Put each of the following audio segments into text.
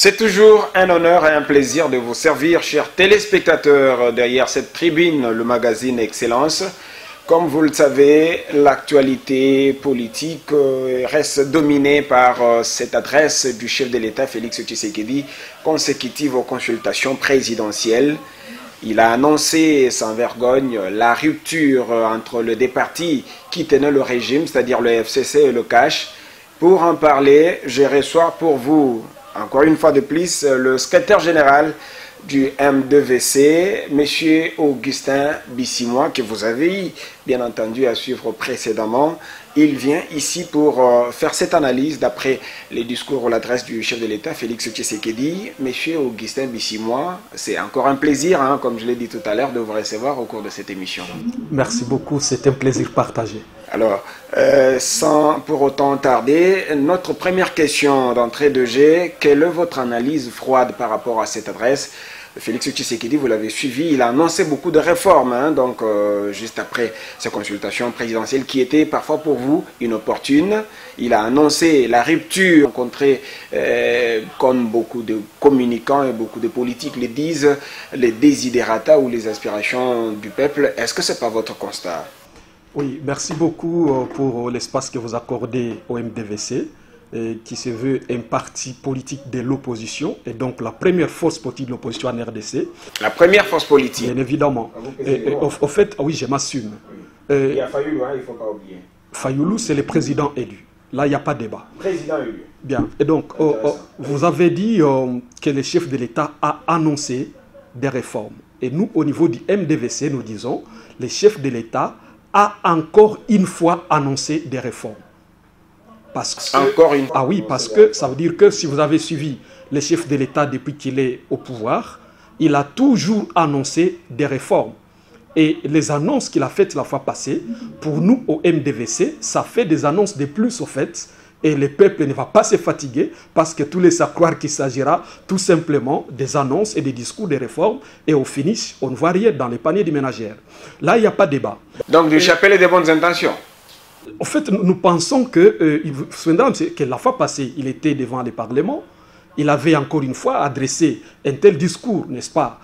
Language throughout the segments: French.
C'est toujours un honneur et un plaisir de vous servir, chers téléspectateurs, derrière cette tribune, le magazine Excellence. Comme vous le savez, l'actualité politique reste dominée par cette adresse du chef de l'État, Félix Tshisekedi, consécutive aux consultations présidentielles. Il a annoncé sans vergogne la rupture entre les deux partis qui tenaient le régime, c'est-à-dire le FCC et le CACH. Pour en parler, je reçois pour vous, encore une fois de plus, le secrétaire général du M2VC, M. Augustin Bissimois, que vous avez bien entendu à suivre précédemment. Il vient ici pour faire cette analyse d'après les discours ou l'adresse du chef de l'État, Félix Tshisekedi. M. Augustin Bissimois, c'est encore un plaisir, comme je l'ai dit tout à l'heure, de vous recevoir au cours de cette émission. Merci beaucoup, c'est un plaisir partagé. Alors, sans pour autant tarder, notre première question d'entrée de jeu, quelle est votre analyse froide par rapport à cette adresse? Félix Tshisekedi, vous l'avez suivi, il a annoncé beaucoup de réformes, juste après ces consultations présidentielles qui étaient parfois pour vous inopportunes. Il a annoncé la rupture rencontrée, comme beaucoup de communicants et beaucoup de politiques le disent, les desiderata ou les aspirations du peuple. Est-ce que ce n'est pas votre constat? Oui, merci beaucoup pour l'espace que vous accordez au MDVC, qui se veut un parti politique de l'opposition, et donc la première force politique de l'opposition en RDC. La première force politique. Bien évidemment. Au fait, oui, je m'assume. Il y a Fayoulou, il ne faut pas oublier. Fayoulou, c'est le président élu. Là, il n'y a pas de débat. Président élu. Bien. Et donc, vous avez dit que le chef de l'État a annoncé des réformes. Et nous, au niveau du MDVC, nous disons, le chef de l'État a encore une fois annoncé des réformes. Parce que, encore une fois. Ah oui, parce que ça veut dire que si vous avez suivi le chef de l'État depuis qu'il est au pouvoir, il a toujours annoncé des réformes. Et les annonces qu'il a faites la fois passée, pour nous au MDVC, ça fait des annonces de plus au fait. Et le peuple ne va pas se fatiguer parce que tous les savent croire qu'il s'agira tout simplement des annonces et des discours de réformes. Et au finish, on ne voit rien dans les paniers des ménagères. Là, il n'y a pas de débat. Donc, du chapelet des bonnes intentions. En fait, nous pensons que, que la fois passée, il était devant le Parlement. Il avait encore une fois adressé un tel discours, n'est-ce pas,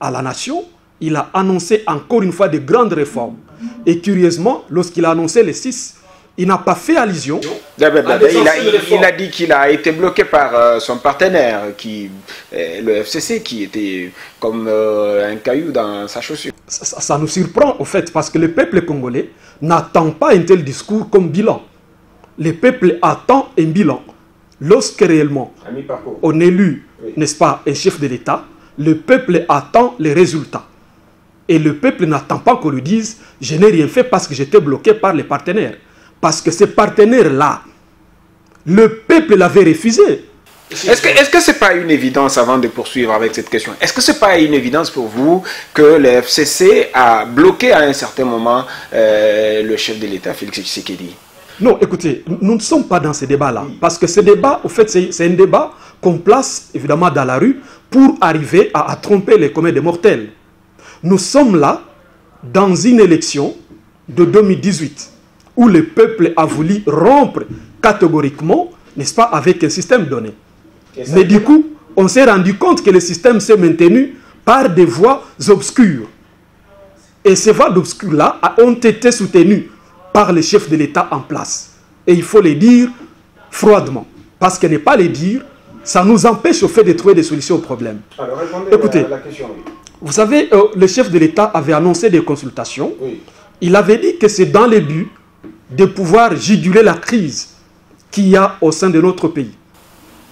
à la nation. Il a annoncé encore une fois de grandes réformes. Et curieusement, lorsqu'il a annoncé les 6, il n'a pas fait allusion. Il a dit qu'il a été bloqué par son partenaire, le FCC, qui était comme un caillou dans sa chaussure. Ça nous surprend, au fait, parce que le peuple congolais n'attend pas un tel discours comme bilan. Le peuple attend un bilan. Lorsque réellement on élit, n'est-ce pas, un chef de l'État, le peuple attend les résultats. Et le peuple n'attend pas qu'on lui dise « je n'ai rien fait parce que j'étais bloqué par les partenaires ». Parce que ces partenaires-là, le peuple l'avait refusé. Est-ce que ce n'est pas une évidence, avant de poursuivre avec cette question, est-ce que ce n'est pas une évidence pour vous que le FCC a bloqué à un certain moment le chef de l'État, Félix Tshisekedi? Non, écoutez, nous ne sommes pas dans ce débat-là. Parce que ce débat, au fait, c'est un débat qu'on place évidemment dans la rue pour arriver à tromper les communs des mortels. Nous sommes là dans une élection de 2018. Où le peuple a voulu rompre catégoriquement, n'est-ce pas, avec un système donné. Mais du coup, on s'est rendu compte que le système s'est maintenu par des voies obscures. Et ces voies obscures-là ont été soutenues par les chefs de l'État en place. Et il faut les dire froidement. Parce que ne pas les dire, ça nous empêche au fait de trouver des solutions aux problèmes. Alors, écoutez, à la question. Vous savez, le chef de l'État avait annoncé des consultations. Oui. Il avait dit que c'est dans le but de pouvoir juguler la crise qu'il y a au sein de notre pays.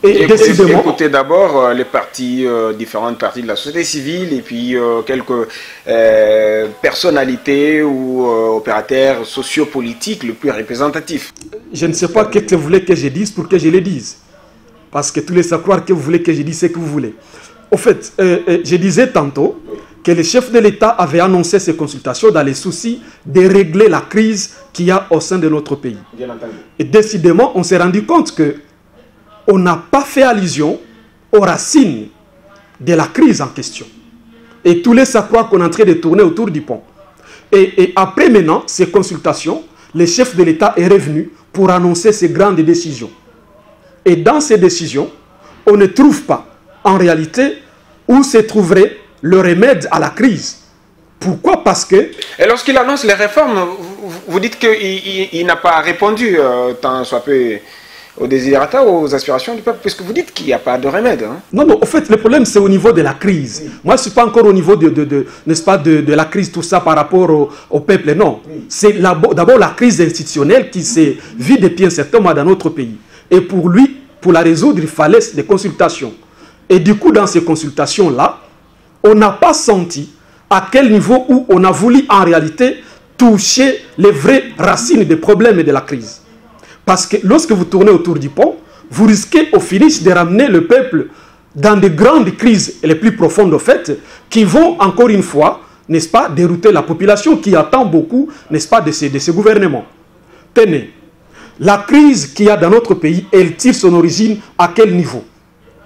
Et décidément... Écoutez d'abord les partis, différentes parties de la société civile et puis quelques personnalités ou opérateurs sociopolitiques les plus représentatifs. Je ne sais pas ce que vous voulez que je dise pour que je le dise. Parce que tous les savent croire que vous voulez que je dise ce que vous voulez. Au fait, je disais tantôt que le chef de l'État avait annoncé ces consultations dans les soucis de régler la crise qu'il y a au sein de notre pays. Bien entendu. Et décidément, on s'est rendu compte qu'on n'a pas fait allusion aux racines de la crise en question. Et tous les savent croire qu'on est en train de tourner autour du pont. Et après maintenant, ces consultations, le chef de l'État est revenu pour annoncer ces grandes décisions. Et dans ces décisions, on ne trouve pas en réalité, où se trouverait le remède à la crise. Pourquoi? Parce que... Et lorsqu'il annonce les réformes, vous dites qu'il n'a pas répondu tant soit peu aux désirata, aux aspirations du peuple, puisque vous dites qu'il n'y a pas de remède. Hein. Non, en fait, le problème, c'est au niveau de la crise. Oui. Moi, je ne suis pas encore au niveau n'est-ce pas, de la crise, tout ça, par rapport au peuple, non. Oui. C'est d'abord la crise institutionnelle qui s'est vue depuis un certain moment dans notre pays. Et pour lui, pour la résoudre, il fallait des consultations. Et du coup, dans ces consultations-là, on n'a pas senti à quel niveau où on a voulu en réalité toucher les vraies racines des problèmes et de la crise. Parce que lorsque vous tournez autour du pont, vous risquez au finish de ramener le peuple dans de grandes crises les plus profondes, au fait, qui vont encore une fois, n'est-ce pas, dérouter la population qui attend beaucoup, n'est-ce pas, de ces gouvernements. Tenez, la crise qu'il y a dans notre pays, elle tire son origine à quel niveau?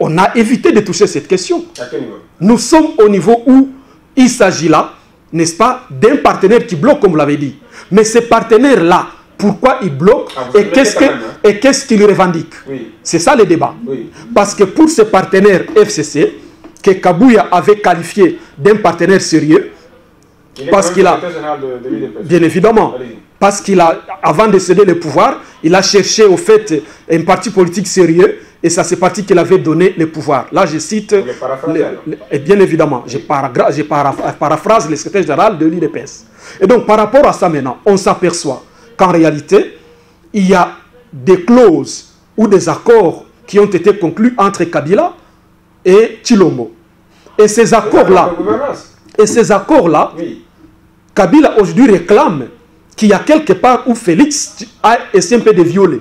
On a évité de toucher cette question. À quel niveau? Nous sommes au niveau où il s'agit là, n'est-ce pas, d'un partenaire qui bloque, comme vous l'avez dit. Mais ces partenaires-là, pourquoi ils bloquent et qu'est-ce qu'ils revendiquent? Oui. C'est ça le débat. Oui. Parce que pour ces partenaires FCC, que Kabouya avait qualifié d'un partenaire sérieux, parce qu'il a, bien évidemment, parce qu'il a, avant de céder le pouvoir, il a cherché au fait un parti politique sérieux, et ça c'est parti qu'il avait donné le pouvoir. Là je cite, et bien évidemment, je paraphrase le secrétaire général de l'UDPS. Et donc par rapport à ça maintenant, on s'aperçoit qu'en réalité, il y a des clauses ou des accords qui ont été conclus entre Kabila et Tshilombo. Et ces accords-là, oui. Kabila aujourd'hui réclame qu'il y a quelque part où Félix a essayé un peu de violer.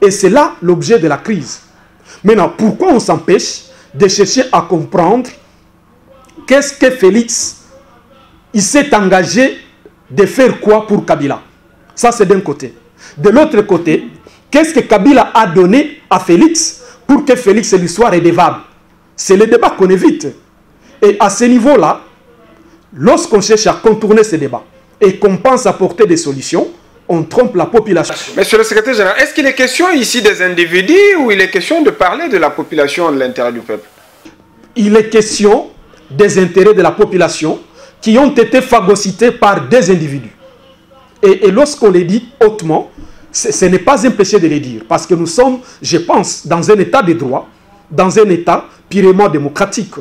Et c'est là l'objet de la crise. Maintenant, pourquoi on s'empêche de chercher à comprendre qu'est-ce que Félix, il s'est engagé de faire quoi pour Kabila? Ça, c'est d'un côté. De l'autre côté, qu'est-ce que Kabila a donné à Félix pour que Félix lui soit redevable? C'est le débat qu'on évite. Et à ce niveau-là, lorsqu'on cherche à contourner ce débat et qu'on pense apporter des solutions, on trompe la population. Monsieur le secrétaire général, est-ce qu'il est question ici des individus ou il est question de parler de la population, de l'intérêt du peuple? Il est question des intérêts de la population qui ont été phagocytés par des individus. Et lorsqu'on les dit hautement, ce n'est pas un péché de les dire. Parce que nous sommes, je pense, dans un état de droit, dans un état purement démocratique.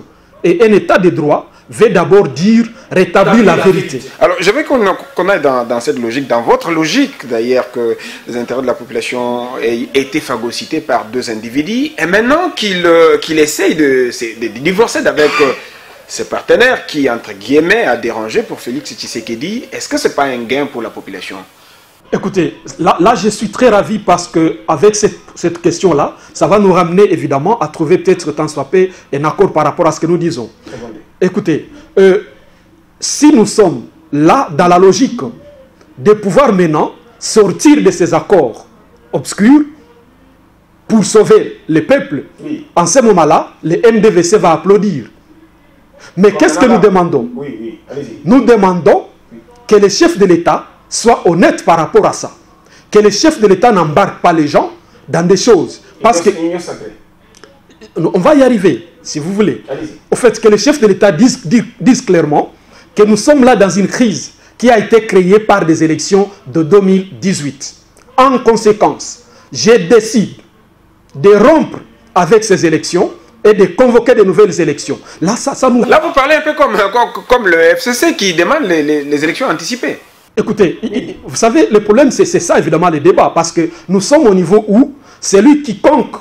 Et un état de droit veut d'abord dire rétablir la vérité. Alors, je veux qu'on aille dans cette logique, dans votre logique d'ailleurs, que les intérêts de la population aient été phagocytés par deux individus, et maintenant qu'il essaye de divorcer avec ses partenaires qui, entre guillemets, a dérangé pour Félix Tshisekedi, est-ce que ce n'est pas un gain pour la population? Écoutez, là je suis très ravi parce qu'avec cette question-là, ça va nous ramener évidemment à trouver peut-être tant soit peu un accord par rapport à ce que nous disons. Écoutez, si nous sommes là dans la logique de pouvoir maintenant sortir de ces accords obscurs pour sauver le peuple, oui. En ce moment-là, le MDVC va applaudir. Mais qu'est-ce que nous demandons? Oui, nous demandons que les chefs de l'État soient honnêtes par rapport à ça. Que les chefs de l'État n'embarquent pas les gens dans des choses. Parce que... On va y arriver, si vous voulez. Au fait, que les chefs de l'État disent clairement que nous sommes là dans une crise qui a été créée par des élections de 2018. En conséquence, je décide de rompre avec ces élections et de convoquer de nouvelles élections. Là, Là vous parlez un peu comme le FCC qui demande les élections anticipées. Écoutez, vous savez, le problème, c'est ça, évidemment, le débat. Parce que nous sommes au niveau où celui quiconque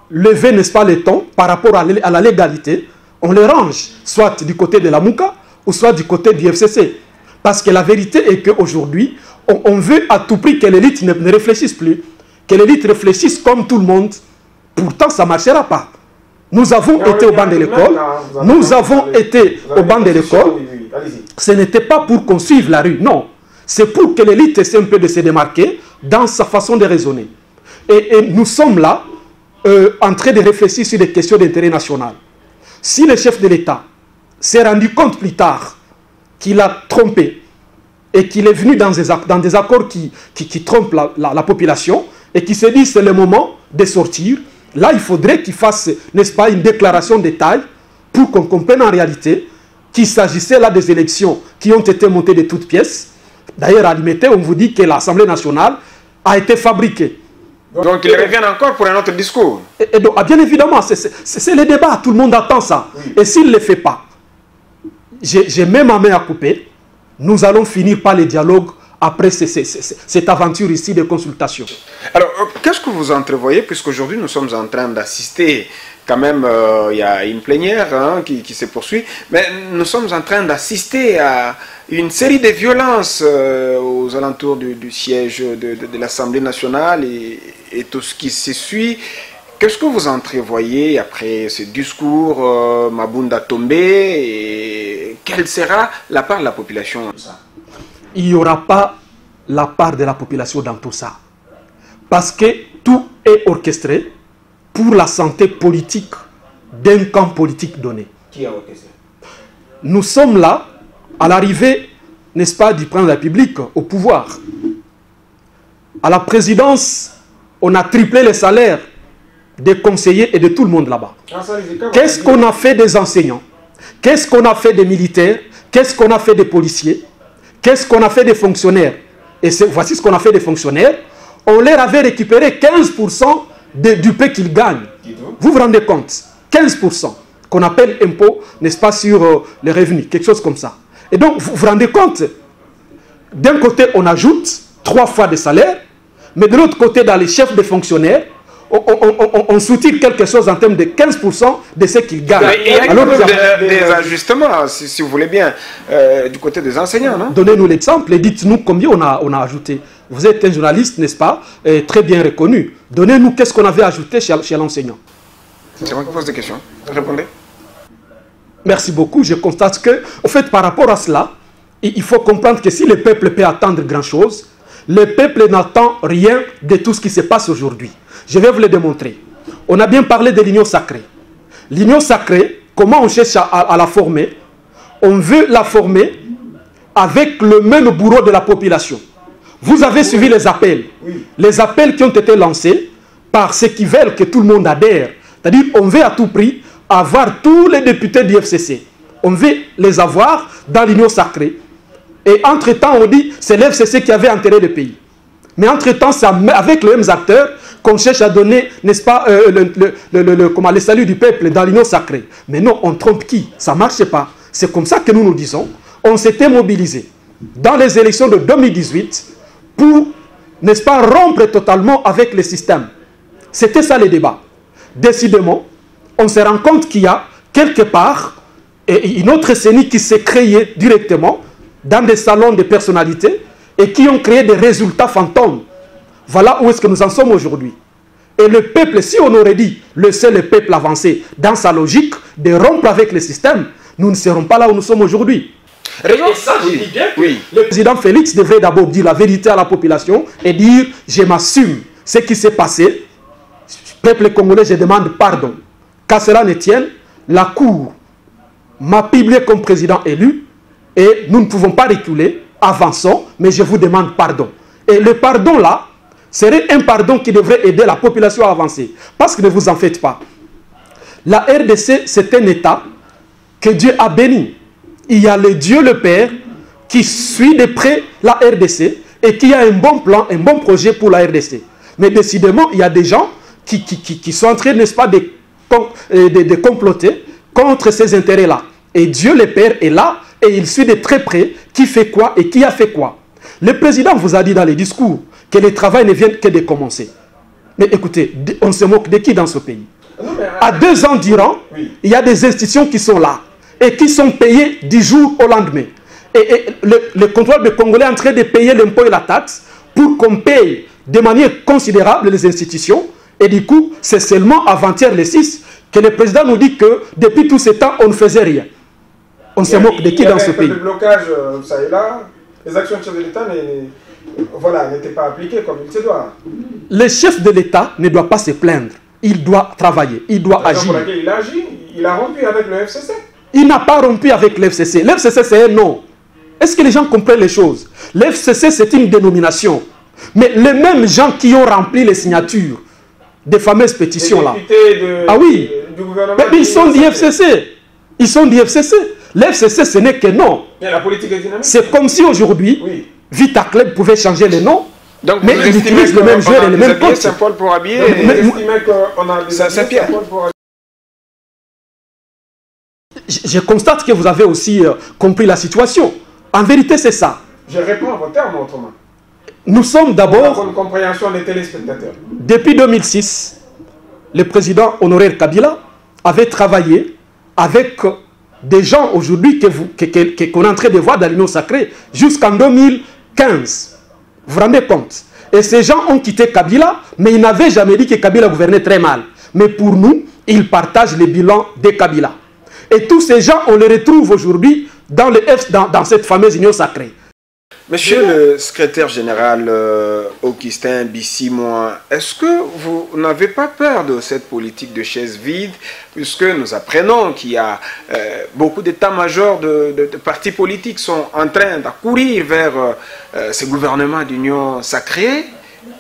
levait, n'est-ce pas, les tons par rapport à la légalité, on les range, soit du côté de la Mouka, ou soit du côté du FCC. Parce que la vérité est qu'aujourd'hui, on veut à tout prix que l'élite ne réfléchisse plus. Que l'élite réfléchisse comme tout le monde. Pourtant, ça ne marchera pas. Nous avons été au banc de l'école. Nous avons été au banc de l'école. Ce n'était pas pour qu'on suive la rue, non. C'est pour que l'élite essaie un peu de se démarquer dans sa façon de raisonner. Et nous sommes là, en train de réfléchir sur des questions d'intérêt national. Si le chef de l'État s'est rendu compte plus tard qu'il a trompé et qu'il est venu dans des accords qui trompent la population et qui se dit c'est le moment de sortir, Là, il faudrait qu'il fasse, n'est-ce pas, une déclaration de taille pour qu'on comprenne en réalité qu'il s'agissait là des élections qui ont été montées de toutes pièces. D'ailleurs, à l'IMT, on vous dit que l'Assemblée nationale a été fabriquée. Donc, il revient encore pour un autre discours. Et donc, bien évidemment, c'est le débat, tout le monde attend ça. Oui. Et s'il ne le fait pas, j'ai même ma main à couper, nous allons finir par les dialogues après cette aventure ici de consultation. Alors, qu'est-ce que vous entrevoyez, puisqu'aujourd'hui nous sommes en train d'assister, quand même, il y a une plénière qui se poursuit, mais nous sommes en train d'assister à une série de violences aux alentours du siège de l'Assemblée nationale et tout ce qui se suit. Qu'est-ce que vous entrevoyez après ce discours Mabunda Tombé et quelle sera la part de la population? Il n'y aura pas la part de la population dans tout ça. Parce que tout est orchestré pour la santé politique d'un camp politique donné. Qui a orchestré? Nous sommes là, à l'arrivée, n'est-ce pas, du président de la République au pouvoir. À la présidence, on a triplé les salaires des conseillers et de tout le monde là-bas. Qu'est-ce qu'on a fait des enseignants? Qu'est-ce qu'on a fait des militaires? Qu'est-ce qu'on a fait des policiers? Qu'est-ce qu'on a fait des fonctionnaires? Et voici ce qu'on a fait des fonctionnaires. On leur avait récupéré 15% du paie qu'ils gagnent. Vous vous rendez compte? 15% qu'on appelle impôt, n'est-ce pas, sur les revenus, quelque chose comme ça. Et donc, vous vous rendez compte? D'un côté, on ajoute 3 fois de salaire, mais de l'autre côté, dans les chefs des fonctionnaires, on soutient quelque chose en termes de 15% de ce qu'ils gagnent. Mais il y a alors, des ajustements, si vous voulez bien, du côté des enseignants, non? Donnez-nous l'exemple et dites-nous combien on a ajouté. Vous êtes un journaliste, n'est-ce pas, très bien reconnu. Donnez-nous qu'est-ce qu'on avait ajouté chez l'enseignant. C'est moi qui pose des questions. Répondez. Merci beaucoup. Je constate que, en fait, par rapport à cela, il faut comprendre que si le peuple peut attendre grand-chose, le peuple n'attend rien de tout ce qui se passe aujourd'hui. Je vais vous le démontrer. On a bien parlé de l'union sacrée. L'union sacrée, comment on cherche à la former? On veut la former avec le même bourreau de la population. Vous avez suivi les appels. Oui. Les appels qui ont été lancés par ceux qui veulent que tout le monde adhère. C'est-à-dire on veut à tout prix avoir tous les députés du FCC. On veut les avoir dans l'union sacrée. Et entre-temps, on dit c'est l'FCC qui avait enterré le pays. Mais entre-temps, c'est avec les mêmes acteurs qu'on cherche à donner, n'est-ce pas, le salut du peuple dans l'union sacrée. Mais non, on trompe qui? Ça ne marche pas. C'est comme ça que nous nous disons. On s'était mobilisé dans les élections de 2018 pour, n'est-ce pas, rompre totalement avec le système. C'était ça le débat. Décidément, on se rend compte qu'il y a quelque part une autre scénie qui s'est créée directement dans des salons de personnalités et qui ont créé des résultats fantômes. Voilà où est-ce que nous en sommes aujourd'hui. Et le peuple, si on aurait dit, laissez le peuple avancer dans sa logique de rompre avec le système, nous ne serons pas là où nous sommes aujourd'hui. Et ça, je dis bien que le président Félix devrait d'abord dire la vérité à la population et dire, je m'assume ce qui s'est passé. Peuple congolais, je demande pardon. Qu'à cela ne tienne, la Cour m'a publié comme président élu et nous ne pouvons pas reculer, avançons, mais je vous demande pardon. Et le pardon là, serait un pardon qui devrait aider la population à avancer. Parce que ne vous en faites pas. La RDC, c'est un État que Dieu a béni. Il y a le Dieu le Père qui suit de près la RDC et qui a un bon plan, un bon projet pour la RDC. Mais décidément, il y a des gens qui sont en train, n'est-ce pas, de comploter contre ces intérêts-là. Et Dieu le Père est là et il suit de très près qui fait quoi et qui a fait quoi. Le président vous a dit dans les discours que le travail ne vient que de commencer. Mais écoutez, on se moque de qui dans ce pays? À 2 ans durant, il y a des institutions qui sont là et qui sont payées du jour au lendemain. Et le contrôle de Congolais est en train de payer l'impôt et la taxe pour qu'on paye de manière considérable les institutions. Et du coup, c'est seulement avant-hier le 6 que le président nous dit que depuis tout ce temps, on ne faisait rien. On se moque de qui dans ce pays? Le blocage, ça et là, les actions de chef de l'État n'étaient pas appliquées comme il se doit. Le chef de l'État ne doit pas se plaindre. Il doit travailler, il doit agir. Pour laquelle il a agi, il a rompu avec le FCC. Il n'a pas rompu avec l'FCC. L'FCC, c'est un nom. Est-ce que les gens comprennent les choses? L'FCC, c'est une dénomination. Mais les mêmes gens qui ont rempli les signatures des fameuses pétitions-là. Ah oui, du gouvernement. Mais ils sont d'IFCC. Ils sont d'IFCC. L'FCC, ce n'est que non. La politique est dynamique. C'est comme si aujourd'hui, oui. Vita Club pouvait changer les noms. Donc, mais ils utilisent le même jeu et le même coach. Saint-Paul pour habiller. Saint-Pierre. Je constate que vous avez aussi compris la situation. En vérité, c'est ça. Je réponds à vos termes autrement. Nous sommes d'abord... Une compréhension des téléspectateurs. Depuis 2006, le président honoraire Kabila avait travaillé avec des gens aujourd'hui qu'on est en train de voir dans l'Union sacrée jusqu'en 2015. Vous vous rendez compte? Et ces gens ont quitté Kabila, mais ils n'avaient jamais dit que Kabila gouvernait très mal. Mais pour nous, ils partagent les bilans de Kabila. Et tous ces gens, on les retrouve aujourd'hui dans cette fameuse Union sacrée. Monsieur le secrétaire général Augustin Bissimois, est-ce que vous n'avez pas peur de cette politique de chaise vide, puisque nous apprenons qu'il y a beaucoup d'états-majors de partis politiques sont en train d'accourir vers ce gouvernement d'union sacrée?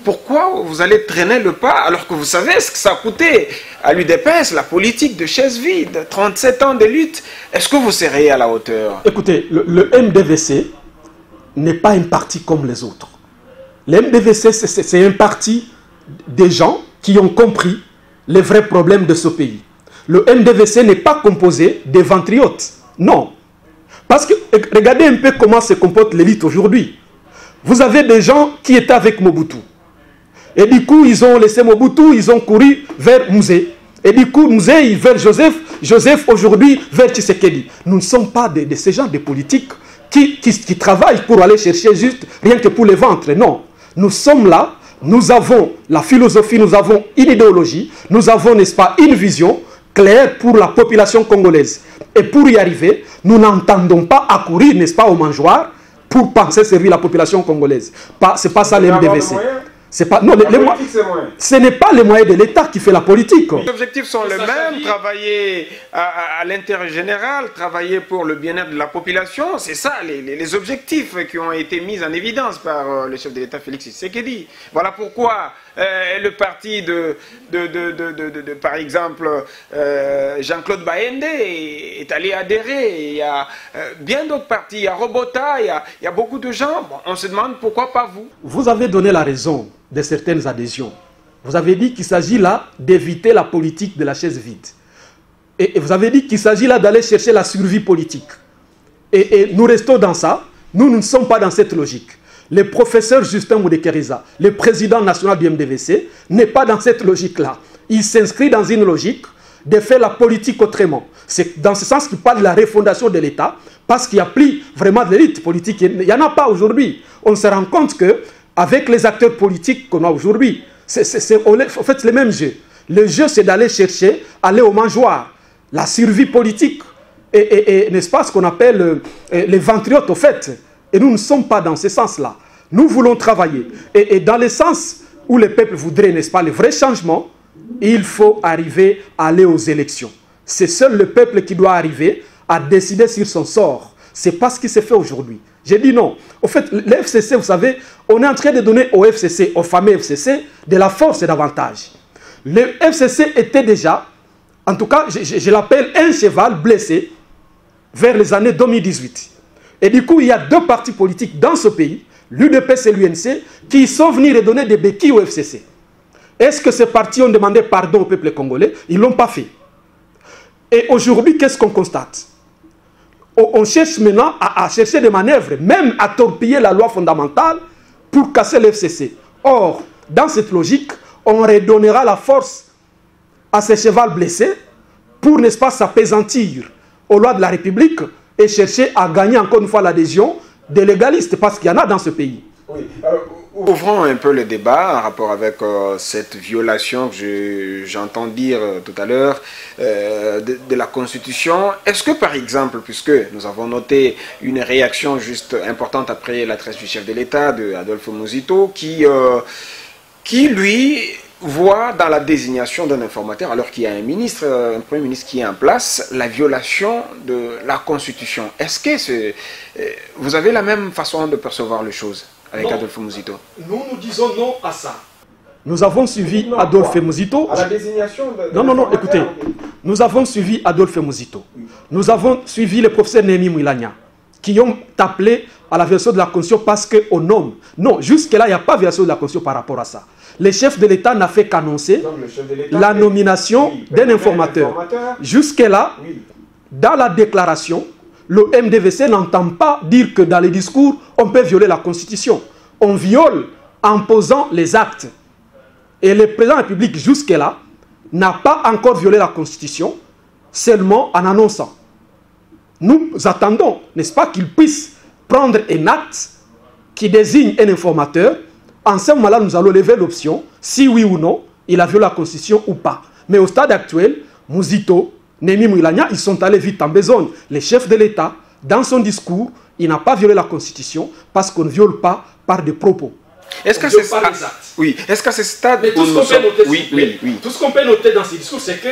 Pourquoi vous allez traîner le pas alors que vous savez ce que ça a coûté à l'UDPS, la politique de chaise vide, 37 ans de lutte? Est-ce que vous serez à la hauteur? Écoutez, le MDVC n'est pas un parti comme les autres. Le MDVC, c'est un parti des gens qui ont compris les vrais problèmes de ce pays. Le MDVC n'est pas composé des ventriotes. Non. Parce que regardez un peu comment se comporte l'élite aujourd'hui. Vous avez des gens qui étaient avec Mobutu. Et du coup, ils ont laissé Mobutu, ils ont couru vers Mouzé. Et du coup, Mouzé, il vers Joseph. Joseph, aujourd'hui, vers Tshisekedi. Nous ne sommes pas de ces gens de politiques qui travaillent pour aller chercher juste rien que pour les ventres. Non. Nous sommes là, nous avons la philosophie, nous avons une idéologie, nous avons, n'est-ce pas, une vision claire pour la population congolaise. Et pour y arriver, nous n'entendons pas accourir, n'est-ce pas, au mangeoir pour penser servir la population congolaise. Ce n'est pas ça le MDVC. Non, ce n'est pas les moyens de l'État qui fait la politique. Les objectifs sont les mêmes, travailler à l'intérêt général, travailler pour le bien-être de la population, c'est ça les objectifs qui ont été mis en évidence par le chef de l'État Félix Tshisekedi. Voilà pourquoi le parti par exemple, Jean-Claude Baende est allé adhérer. Il y a bien d'autres partis, il y a Robota, il y a beaucoup de gens. Bon, on se demande pourquoi pas vous. Vous avez donné la raison de certaines adhésions. Vous avez dit qu'il s'agit là d'éviter la politique de la chaise vide. Et vous avez dit qu'il s'agit là d'aller chercher la survie politique. Et nous restons dans ça. Nous ne sommes pas dans cette logique. Le professeur Justin Moudekeriza, le président national du MDVC, n'est pas dans cette logique-là. Il s'inscrit dans une logique de faire la politique autrement. C'est dans ce sens qu'il parle de la refondation de l'État, parce qu'il n'y a plus vraiment d'élite politique. Il n'y en a pas aujourd'hui. On se rend compte qu'avec les acteurs politiques qu'on a aujourd'hui, c'est en fait le même jeu. Le jeu, c'est d'aller chercher, aller au mangeoir, la survie politique, et n'est-ce pas ce qu'on appelle les ventriotes, au fait. Et nous ne sommes pas dans ce sens-là. Nous voulons travailler. Et dans le sens où le peuple voudrait, n'est-ce pas, le vrai changement, il faut arriver à aller aux élections. C'est seul le peuple qui doit arriver à décider sur son sort. Ce n'est pas ce qui se fait aujourd'hui. J'ai dit non. Au fait, le FCC, vous savez, on est en train de donner au FCC, au fameux FCC, de la force et davantage. Le FCC était déjà, en tout cas, je l'appelle un cheval blessé vers les années 2018. Et du coup, il y a deux partis politiques dans ce pays, l'UDPS et l'UNC, qui sont venus redonner des béquilles au FCC. Est-ce que ces partis ont demandé pardon au peuple congolais? Ils ne l'ont pas fait. Et aujourd'hui, qu'est-ce qu'on constate? On cherche maintenant à chercher des manœuvres, même à torpiller la loi fondamentale pour casser le FCC. Or, dans cette logique, on redonnera la force à ces chevals blessés pour, n'est-ce pas, s'apaisantir aux lois de la République et chercher à gagner encore une fois l'adhésion des légalistes, parce qu'il y en a dans ce pays. Oui. Ouvrons un peu le débat en rapport avec cette violation que j'entends dire tout à l'heure de la Constitution. Est-ce que, par exemple, puisque nous avons noté une réaction juste importante après l'adresse du chef de l'État, de Adolphe Muzito, qui lui voit dans la désignation d'un informateur, alors qu'il y a un Premier ministre qui est en place, la violation de la Constitution. Est-ce que vous avez la même façon de percevoir les choses avec Adolphe Muzito? Nous disons non à ça. Nous avons suivi Adolphe Muzito. À la désignation de Non, écoutez. Nous avons suivi Adolphe Muzito. Nous avons suivi le professeur Némi Mouilagna, qui ont appelé à la version de la Constitution parce qu'on nomme. Non, jusque-là, il n'y a pas de version de la Constitution par rapport à ça. Le chef de l'État n'a fait qu'annoncer la nomination d'un informateur. Jusque-là, dans la déclaration, le MDVC n'entend pas dire que dans les discours, on peut violer la Constitution. On viole en posant les actes. Et le président de la République, jusque-là, n'a pas encore violé la Constitution, seulement en annonçant. Nous attendons, n'est-ce pas, qu'il puisse prendre un acte qui désigne un informateur. En ce moment-là, nous allons lever l'option, si oui ou non, il a violé la Constitution ou pas. Mais au stade actuel, Muzito, Némi Mouilagna, ils sont allés vite en besogne. Le chef de l'État, dans son discours, il n'a pas violé la Constitution parce qu'on ne viole pas par des propos. Est-ce que c'est ça? Oui. Est-ce qu'à ce stade mais tout ce qu'on peut noter, oui. Tout ce qu'on peut noter dans ces discours, c'est que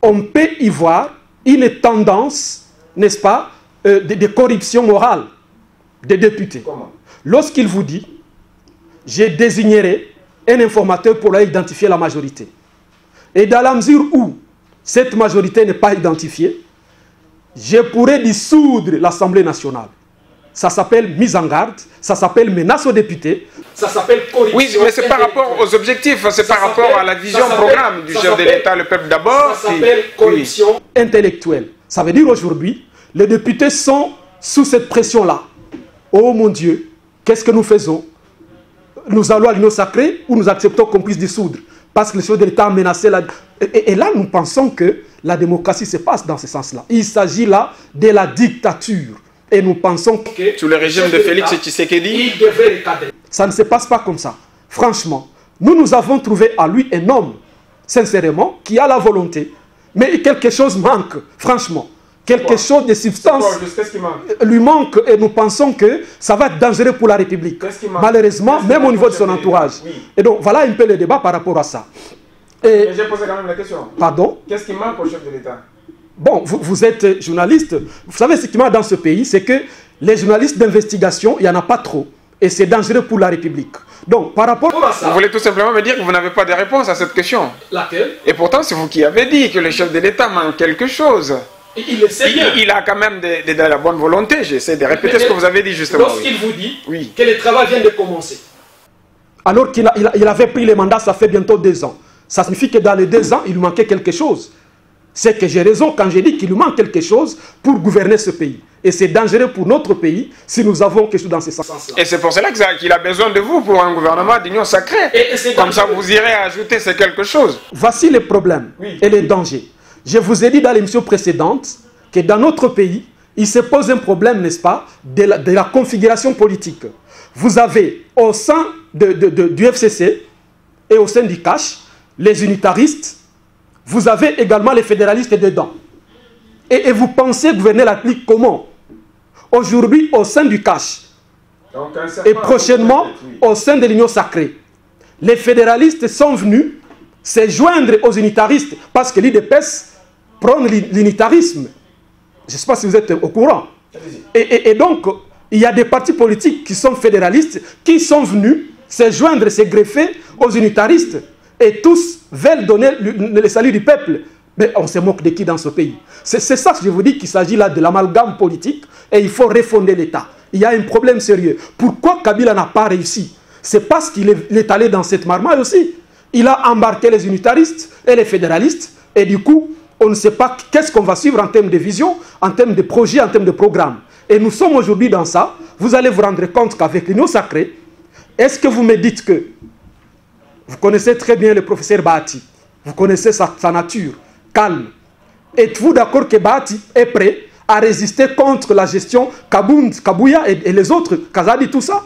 on peut y voir une tendance, n'est-ce pas, de corruption morale des députés. Comment? Lorsqu'il vous dit, je désignerai un informateur pour identifier la majorité. Et dans la mesure où cette majorité n'est pas identifiée, je pourrais dissoudre l'Assemblée nationale. Ça s'appelle mise en garde, ça s'appelle menace aux députés, ça s'appelle corruption. Oui, mais c'est par rapport aux objectifs, c'est par rapport à la vision programme du chef de l'État, le peuple d'abord. Ça s'appelle corruption intellectuelle. Ça veut dire aujourd'hui, les députés sont sous cette pression-là. Oh mon Dieu, qu'est-ce que nous faisons? Nous allons à l'union sacrée ou nous acceptons qu'on puisse dissoudre? Parce que le chef de l'État a menacé la... Et là, nous pensons que la démocratie se passe dans ce sens-là. Il s'agit là de la dictature. Et nous pensons que... Sous le régime de Félix Tshisekedi, il devrait recadrer. Ça ne se passe pas comme ça. Franchement, nous avons trouvé à lui un homme, sincèrement, qui a la volonté. Mais quelque chose manque, franchement. Quelque chose de substance lui manque et nous pensons que ça va être dangereux pour la République. Malheureusement, même au niveau de son entourage. Et donc, voilà un peu le débat par rapport à ça. Et j'ai posé quand même la question. Pardon? Qu'est-ce qui manque au chef de l'État? Bon, vous êtes journaliste. Vous savez ce qui manque dans ce pays, c'est que les journalistes d'investigation, il n'y en a pas trop. Et c'est dangereux pour la République. Donc, par rapport à ça... Vous voulez tout simplement me dire que vous n'avez pas de réponse à cette question? Laquelle? Et pourtant, c'est vous qui avez dit que le chef de l'État manque quelque chose. Il le sait bien. Il a quand même de la bonne volonté. J'essaie de répéter ce que vous avez dit justement. Lorsqu'il vous dit que le travail vient de commencer, alors qu'il avait pris le mandat, ça fait bientôt 2 ans. Ça signifie que dans les 2 ans, il lui manquait quelque chose. C'est que j'ai raison quand j'ai dit qu'il lui manque quelque chose pour gouverner ce pays. Et c'est dangereux pour notre pays si nous avons quelque chose dans ce sens-là. Et c'est pour cela qu'il a besoin de vous pour un gouvernement d'union sacrée. Comme ça, vous irez ajouter ce quelque chose. Voici les problèmes et les dangers. Je vous ai dit dans l'émission précédente que dans notre pays, il se pose un problème, n'est-ce pas, de la configuration politique. Vous avez au sein du FCC et au sein du CACH, les unitaristes, vous avez également les fédéralistes dedans. Et vous pensez gouverner la République comment? Aujourd'hui, au sein du CACH, et prochainement au sein de l'Union sacrée, les fédéralistes sont venus se joindre aux unitaristes parce que l'IDPS prône l'unitarisme. Je ne sais pas si vous êtes au courant. Et donc, il y a des partis politiques qui sont fédéralistes qui sont venus se joindre, se greffer aux unitaristes. Et tous veulent donner le salut du peuple. Mais on se moque de qui dans ce pays? C'est ça que je vous dis qu'il s'agit là de l'amalgame politique et il faut refonder l'État. Il y a un problème sérieux. Pourquoi Kabila n'a pas réussi? C'est parce qu'il est allé dans cette marmaille aussi. Il a embarqué les unitaristes et les fédéralistes et du coup, on ne sait pas qu'est-ce qu'on va suivre en termes de vision, en termes de projet, en termes de programme. Et nous sommes aujourd'hui dans ça. Vous allez vous rendre compte qu'avec l'Union sacrée, est-ce que vous me dites que vous connaissez très bien le professeur Bahati, vous connaissez sa nature, calme. Êtes-vous d'accord que Bahati est prêt à résister contre la gestion Kabouya et les autres, Kazadi, tout ça?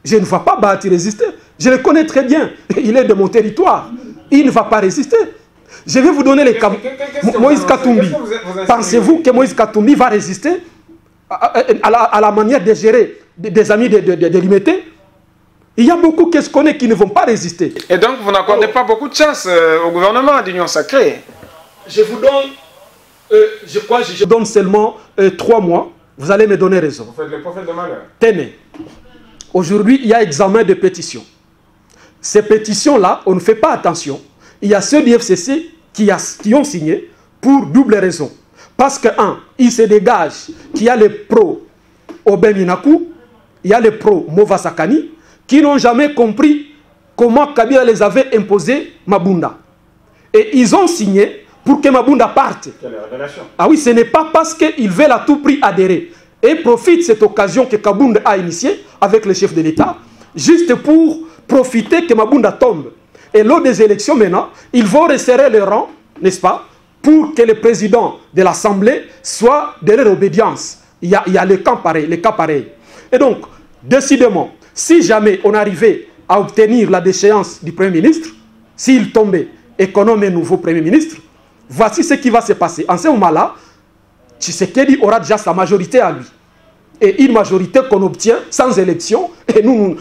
Je ne vois pas Bahati résister. Je le connais très bien. Il est de mon territoire. Il ne va pas résister. Je vais vous donner les cas. Moïse Katumbi. Pensez-vous que Moïse Katumbi va résister à la manière de gérer des amis de l'IMT? Il y a beaucoup que je connais qui ne vont pas résister. Et donc, vous n'accordez pas beaucoup de chance au gouvernement d'Union sacrée? Je vous donne, je donne seulement 3 mois. Vous allez me donner raison. Vous faites le prophète de malheur. Tenez. Aujourd'hui, il y a examen de pétition. ces pétitions-là, on ne fait pas attention. Il y a ceux du FCC qui ont signé pour double raison. Parce que, un, il se dégage qu'il y a les pros Aubin Minakou, il y a les pros Mova Sakani, qui n'ont jamais compris comment Kabila les avait imposé Mabunda. Et ils ont signé pour que Mabunda parte. Quelle révélation. Ah oui, ce n'est pas parce qu'ils veulent à tout prix adhérer. Et profitent de cette occasion que Kabunda a initiée avec le chef de l'État, juste pour profiter que Mabunda tombe. Et lors des élections maintenant, ils vont resserrer les rangs, n'est-ce pas, pour que le président de l'Assemblée soit de leur obédience. Il y a les cas pareils. Et donc, décidément, si jamais on arrivait à obtenir la déchéance du Premier ministre, s'il tombait et qu'on nomme un nouveau Premier ministre, voici ce qui va se passer. En ce moment-là, Tshisekedi aura déjà sa majorité à lui. Et une majorité qu'on obtient sans élection. Et nous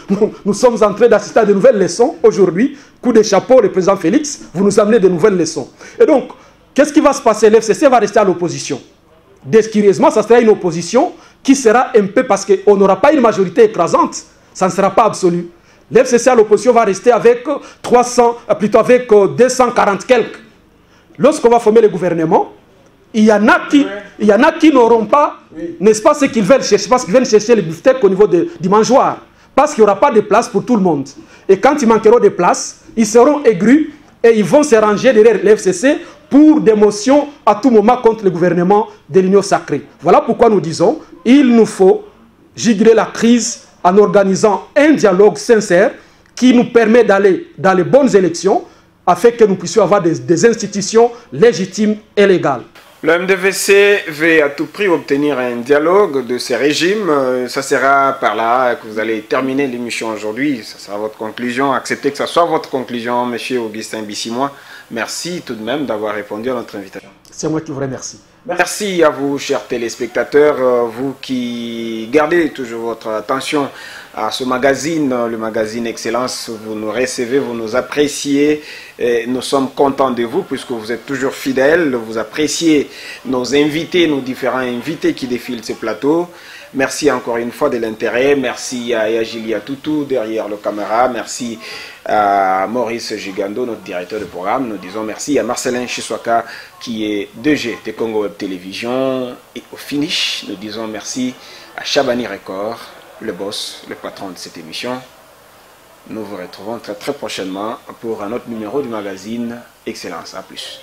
sommes en train d'assister à de nouvelles leçons aujourd'hui. Coup de chapeau, le président Félix, vous nous amenez de nouvelles leçons. Et donc, qu'est-ce qui va se passer? L'FCC va rester à l'opposition. Curieusement, ça sera une opposition qui sera un peu, parce qu'on n'aura pas une majorité écrasante, ça ne sera pas absolu. L'FCC à l'opposition va rester avec 240 quelques. Lorsqu'on va former le gouvernement, il y en a qui n'auront pas, n'est-ce pas, ce qu'ils veulent chercher, parce qu'ils veulent chercher les beefsteaks au niveau du mangeoire, parce qu'il n'y aura pas de place pour tout le monde. Et quand ils manqueront de place, ils seront aigrus et ils vont se ranger derrière l'FCC pour des motions à tout moment contre le gouvernement de l'Union sacrée. Voilà pourquoi nous disons, il nous faut juguler la crise en organisant un dialogue sincère qui nous permet d'aller dans les bonnes élections afin que nous puissions avoir des institutions légitimes et légales. Le MDVC veut à tout prix obtenir un dialogue de ces régimes. Ça sera par là que vous allez terminer l'émission aujourd'hui. Ça sera votre conclusion. Acceptez que ça soit votre conclusion, M. Augustin Bissimois. Merci tout de même d'avoir répondu à notre invitation. C'est moi qui vous remercie. Merci à vous, chers téléspectateurs, vous qui gardez toujours votre attention à ce magazine, le magazine Excellence. Vous nous recevez, vous nous appréciez. Et nous sommes contents de vous puisque vous êtes toujours fidèles. Vous appréciez nos invités, nos différents invités qui défilent ces plateaux. Merci encore une fois de l'intérêt. Merci à Yajilia Toutou derrière le caméra. Merci à Maurice Gigando, notre directeur de programme. Nous disons merci à Marcelin Chiswaka qui est DG de Congo Web Télévision. Et au finish, nous disons merci à Chabani Record, le boss, le patron de cette émission. Nous vous retrouvons très prochainement pour un autre numéro du magazine Excellence. À plus.